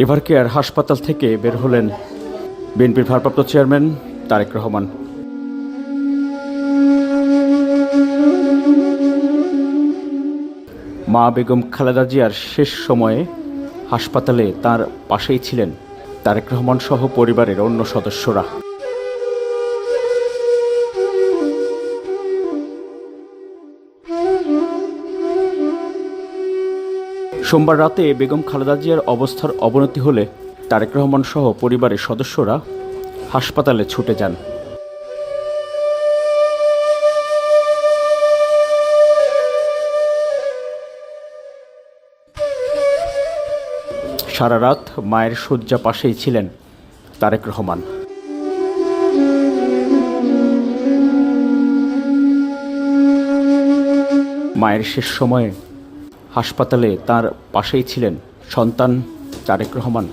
এভারকেয়ার হাসপাতাল থেকে বের হলেন বিএনপির ভারপ্রাপ্ত চেয়ারম্যান তারেক রহমান। মা বেগম খালেদা জিয়ার শেষ সময়ে হাসপাতালে তার পাশেই ছিলেন তারেক রহমান সহ পরিবারের অন্য সদস্যরা। সোমবার রাতে বেগম খালেদা জিয়ার অবস্থার অবনতি হলে তারেক রহমান সহ পরিবারের সদস্যরা হাসপাতালে ছুটে যান। সারা রাত মায়ের শয্যা পাশেই ছিলেন তারেক রহমান। মায়ের শেষ সময়ে হাসপাতালে তার পাশেই ছিলেন সন্তান তারেক রহমান।